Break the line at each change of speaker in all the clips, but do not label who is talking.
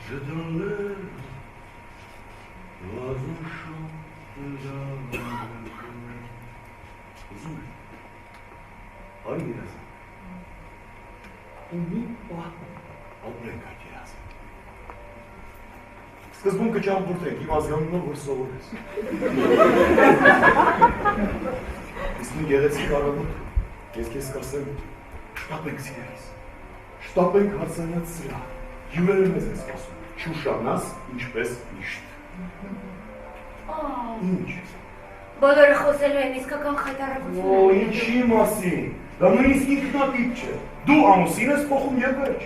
Je donne l'oiseau chante uzun. Hangi yazı? Ablayın kaç yazı? Kız bunun kaçağın burada, ki mazgamına vursa vururuz. İsmi gerisi karanlık. Kes karsın. Ştabın sileriz. Ştabın karsanya sıra. Güvenilmez esması. Şu nas, iş bez, iş. İnç.
Բոլորը խոսելու են իսկական խայտարակություն։
Ինչի մասին։ Դա նույնիսկ ինքնատիպ չէ։ Դու ամուսին ես փոխում եւ վերջ։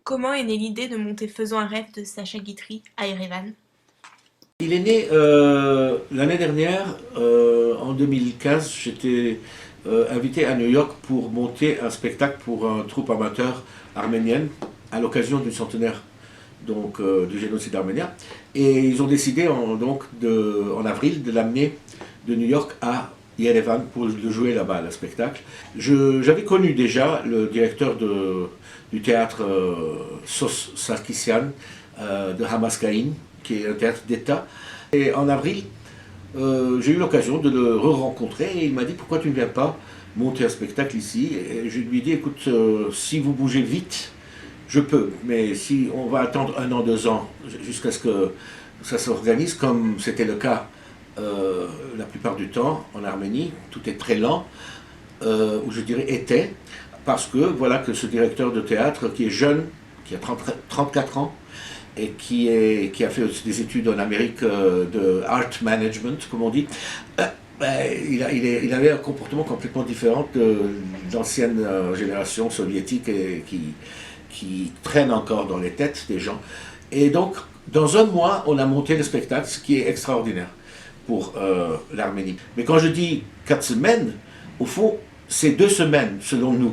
Comment est née l'idée de monter Faisons un rêve de Sacha Guitry à Erevan?
Il est né l'année dernière, en 2015, j'étais invité à New York pour monter un spectacle pour une troupe amateur arménienne à l'occasion du centenaire du génocide arménien. Et ils ont décidé en avril de l'amener de New York à Yerevan pour le jouer là-bas, le spectacle. J'avais connu déjà le directeur du théâtre Sos Sarkissian de Hamaskaïn, qui est un théâtre d'État. Et en avril, j'ai eu l'occasion de le re-rencontrer et il m'a dit pourquoi tu ne viens pas monter un spectacle ici. Et je lui ai dit écoute, si vous bougez vite, je peux, mais si on va attendre 1 an, 2 ans jusqu'à ce que ça s'organise, comme c'était le cas la plupart du temps en Arménie, tout est très lent, ou je dirais était, parce que voilà que ce directeur de théâtre qui est jeune, qui a 34 ans, et qui a fait des études en Amérique de art management, comme on dit, il avait un comportement complètement différent de l'ancienne génération soviétique et qui traîne encore dans les têtes des gens. Et donc, dans 1 mois, on a monté le spectacle, ce qui est extraordinaire pour l'Arménie. Mais quand je dis 4 semaines, au fond, c'est 2 semaines selon nous.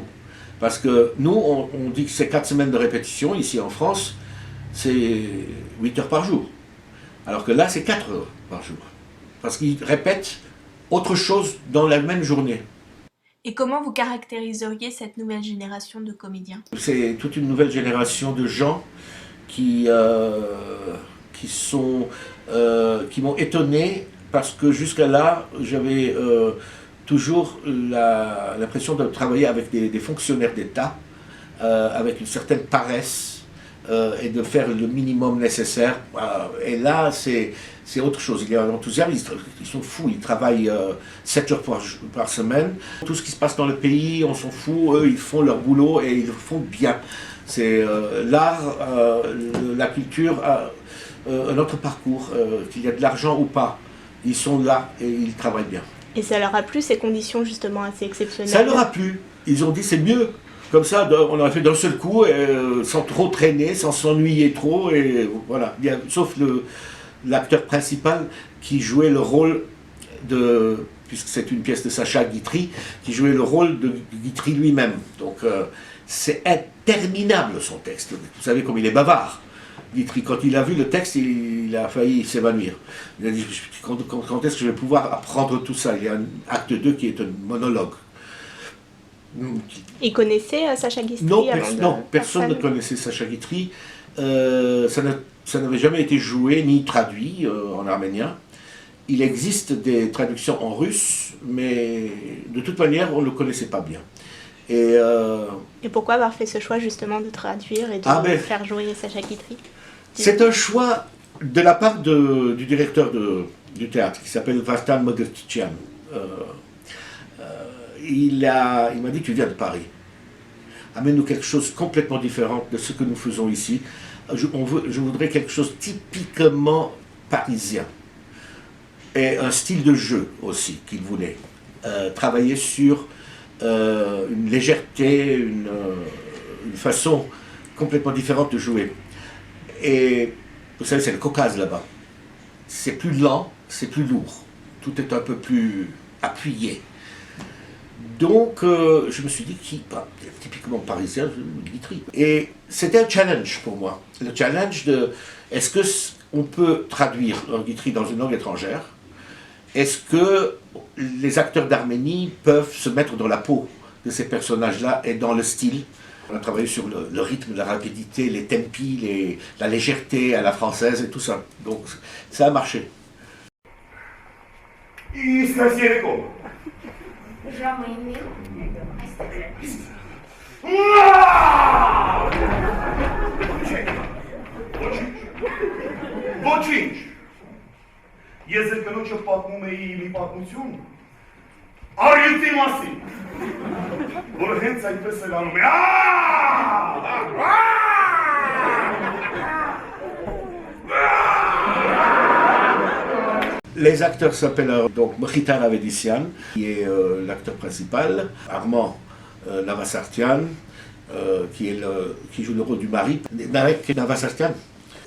Parce que nous, on dit que c'est 4 semaines de répétition, ici en France, c'est 8 heures par jour. Alors que là, c'est 4 heures par jour. Parce qu'ils répètent autre chose dans la même journée.
Et comment vous caractériseriez cette nouvelle génération de comédiens?
C'est toute une nouvelle génération de gens qui m'ont étonné parce que jusqu'à là, j'avais toujours l'impression de travailler avec des fonctionnaires d'État, avec une certaine paresse et de faire le minimum nécessaire. Et là, c'est autre chose. Il y a un enthousiasme, ils sont fous, ils travaillent 7 heures par semaine. Tout ce qui se passe dans le pays, on s'en fout, eux, ils font leur boulot et ils le font bien. C'est l'art, la culture, un autre parcours, qu'il y a de l'argent ou pas. Ils sont là et ils travaillent bien.
Et ça leur a plu, ces conditions justement assez exceptionnelles?
Ça leur a plu. Ils ont dit c'est mieux. Comme ça, on a fait d'un seul coup, sans trop traîner, sans s'ennuyer trop. Et voilà. Sauf l'acteur principal qui jouait le rôle de, puisque c'est une pièce de Sacha Guitry, qui jouait le rôle de Guitry lui-même. Donc c'est interminable son texte. Vous savez comme il est bavard. Guitry, quand il a vu le texte, il a failli s'évanouir. Il a dit quand est-ce que je vais pouvoir apprendre tout ça? Il y a un acte 2 qui est un monologue.
Et connaissait Sacha Guitry?
Non, personne ne connaissait Sacha Guitry. Ça n'avait jamais été joué ni traduit en arménien. Il existe des traductions en russe, mais de toute manière, on ne le connaissait pas bien.
Et pourquoi avoir fait ce choix justement de traduire et de faire jouer Sacha Guitry?
C'est un choix de la part du directeur du théâtre, qui s'appelle Vartan Mogirtchian. Il m'a dit, tu viens de Paris, amène-nous quelque chose complètement différent de ce que nous faisons ici. Je voudrais quelque chose typiquement parisien. Et un style de jeu aussi qu'il voulait. Travailler sur une légèreté, une façon complètement différente de jouer. Et vous savez, c'est le Caucase là-bas. C'est plus lent, c'est plus lourd. Tout est un peu plus appuyé. Donc, je me suis dit, typiquement parisien, Guitry. Et c'était un challenge pour moi. Le challenge de, est-ce que on peut traduire Lord Guitry dans une langue étrangère, est-ce que les acteurs d'Arménie peuvent se mettre dans la peau de ces personnages-là et dans le style? On a travaillé sur le rythme, la rapidité, les tempi, la légèreté à la française et tout ça. Donc ça a marché.
Ժամը այստեղ։
Ոչինչ։ Ես ձեր կնոջը պատմում էի մի պատմություն առյուծի մասին, որը հենց այդպես էլ անում է։
Les acteurs s'appellent donc Mkhitar Avedisian, qui est l'acteur principal, Armand Navasartian, qui joue le rôle du mari, Narek Navasartian,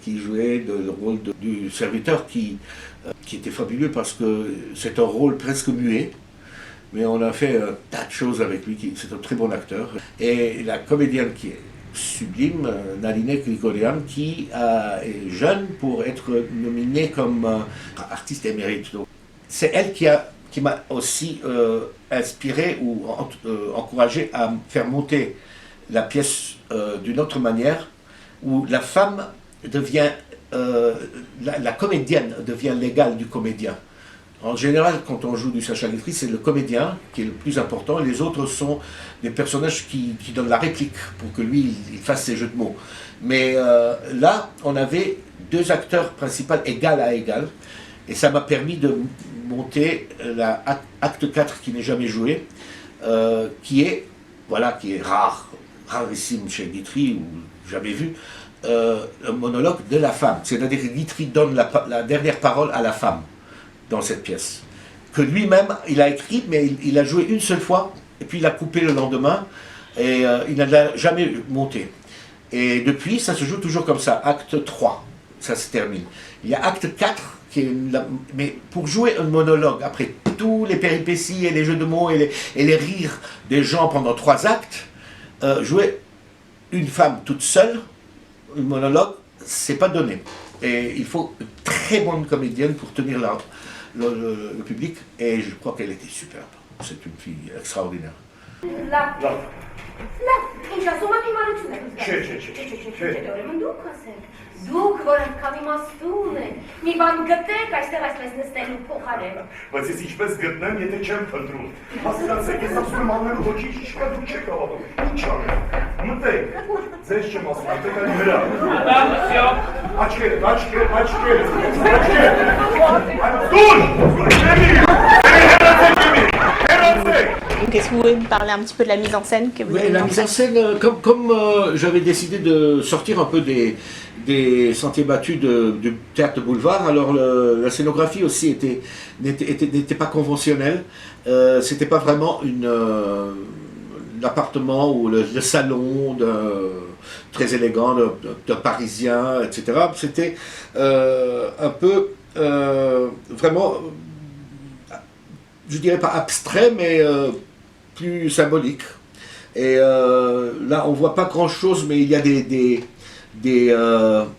qui jouait le rôle du serviteur, qui était fabuleux parce que c'est un rôle presque muet, mais on a fait un tas de choses avec lui, c'est un très bon acteur. Et la comédienne qui est sublime, Naline Grigorian, qui est jeune pour être nominée comme artiste émérite. C'est elle qui m'a aussi inspiré ou encouragé à faire monter la pièce d'une autre manière, où la femme devient, la comédienne devient l'égale du comédien. En général, quand on joue du Sacha Guitry, c'est le comédien qui est le plus important, et les autres sont des personnages qui donnent la réplique pour que lui, il fasse ses jeux de mots. Mais là, on avait deux acteurs principaux égal à égal, et ça m'a permis de monter l'acte 4 qui n'est jamais joué, qui est rarissime chez Guitry, ou jamais vu, un monologue de la femme. C'est-à-dire que Guitry donne la dernière parole à la femme dans cette pièce, que lui-même, il a écrit, mais il a joué une seule fois, et puis il a coupé le lendemain, et il ne l'a jamais monté. Et depuis, ça se joue toujours comme ça, acte 3, ça se termine. Il y a acte 4, mais pour jouer un monologue, après tous les péripéties et les jeux de mots et les rires des gens pendant 3 actes, jouer une femme toute seule, un monologue, c'est pas donné. Et il faut une très bonne comédienne pour tenir le public, et je crois qu'elle était superbe. C'est une fille extraordinaire.
Ինչ ասում եք իմարություն եք։ Չէ, ուրեմն դուք ասեք։ Դուք, որ անգամ իմաստուն եք, մի բան գտեք այստեղ այսպես նստելու փոխարեն։
Բայց ես ինչպես գտնեմ, եթե չեմ փնտրում։ Հասկացեք, ես ասում եմ անելու ոչինչ չկա, դուք չեք հավատում։ Ինչ անեմ։ Մտեք։ Ձեզ չեմ ասում, մտեք այն վրա։ Աչքերը։
Donc est-ce que vous pouvez me parler un petit peu de la mise en scène que vous avez
la mise en scène, comme j'avais décidé de sortir un peu des sentiers battus du théâtre de boulevard, alors la scénographie aussi n'était pas conventionnelle. C'était pas vraiment l'appartement ou le salon très élégant d'un Parisien, etc. C'était un peu vraiment, je dirais pas abstrait, mais plus symbolique. Et là, on voit pas grand-chose, mais il y a des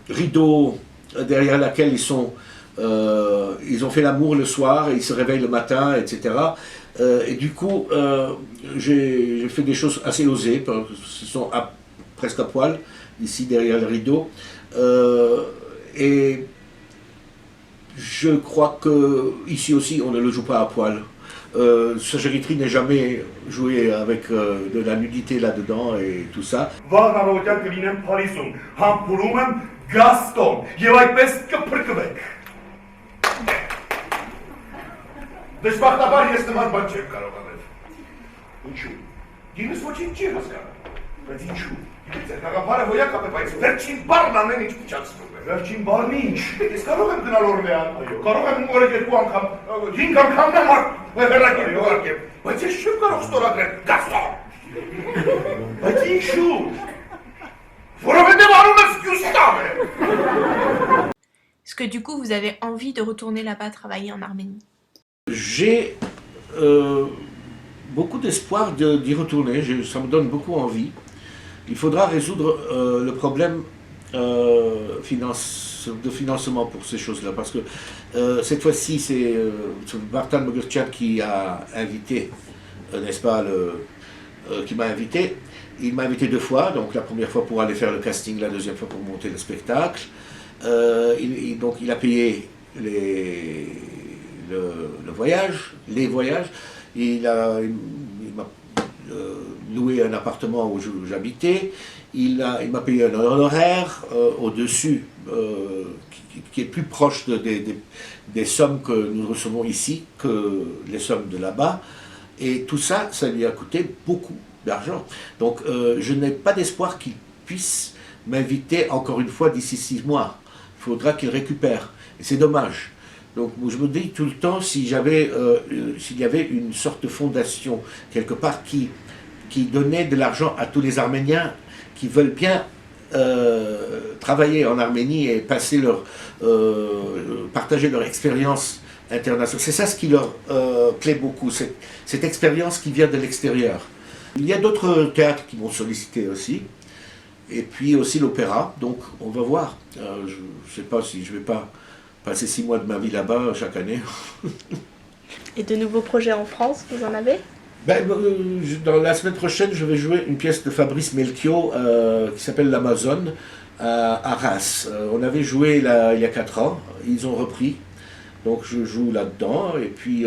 rideaux derrière lesquels ils ont fait l'amour le soir et ils se réveillent le matin, etc. Et du coup, j'ai fait des choses assez osées, parce qu'ils sont presque à poil, ici derrière le rideau. Et je crois que ici aussi, on ne le joue pas à poil. Sacha Guitry n'est jamais joué avec de la nudité là-dedans et tout ça.
Դժբախտաբար ես նման բան չեմ կարող անել։ Ինչու։ Գինս ոչինչ չի հասկանում։ Բայց ինչու։ Ձեր գաղափարը հոյակ է, բայց վերջին բառն ամեն ինչ փչացնում է։ Վերջին բառն ինչ։ Ես կարող եմ գնալ Օրլեան, կարող եմ օրը 2 անգամ, 5 անգամ վերակել ուղարկեմ, բայց ես չեմ կարող ստորագրել Գաստոն։ Բայց ինչու։ Որովհետև արում ես Գյուստավ է։
Est-ce que du coup vous avez envie de retourner là-bas travailler en Arménie?
J'ai beaucoup d'espoir d'y retourner, ça me donne beaucoup envie. Il faudra résoudre le problème de financement pour ces choses-là, parce que cette fois-ci, c'est Vartan Mogurtchan qui a invité, n'est-ce pas, qui m'a invité. Il m'a invité 2 fois, donc la première fois pour aller faire le casting, la deuxième fois pour monter le spectacle. Donc il a payé les voyages. Il m'a loué un appartement où j'habitais. Il m'a payé un honoraire au-dessus, qui est plus proche des sommes que nous recevons ici que les sommes de là-bas. Et tout ça, ça lui a coûté beaucoup d'argent. Donc je n'ai pas d'espoir qu'il puisse m'inviter encore une fois d'ici 6 mois. Il faudra qu'il récupère. Et c'est dommage. Donc je me dis tout le temps, s'il y avait une sorte de fondation quelque part qui donnait de l'argent à tous les Arméniens qui veulent bien travailler en Arménie et partager leur expérience internationale. C'est ça ce qui leur plaît beaucoup, cette expérience qui vient de l'extérieur. Il y a d'autres théâtres qui m'ont sollicité aussi, et puis aussi l'opéra, donc on va voir. Je ne sais pas si je ne vais pas passer 6 mois de ma vie là-bas chaque année.
Et de nouveaux projets en France, vous en avez?
Dans la semaine prochaine, je vais jouer une pièce de Fabrice Melchior qui s'appelle l'Amazone à Reims. On avait joué il y a 4 ans, ils ont repris, donc je joue là-dedans. Et puis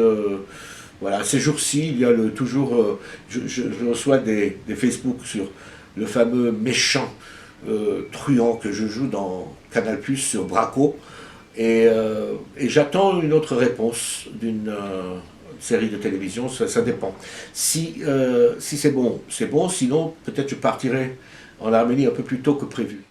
voilà, ces jours-ci, il y a toujours, je reçois des Facebook sur le fameux méchant truand que je joue dans Canal+ sur Braco. Et j'attends une autre réponse d'une série de télévision, ça dépend. Si c'est bon, sinon peut-être je partirai en Arménie un peu plus tôt que prévu.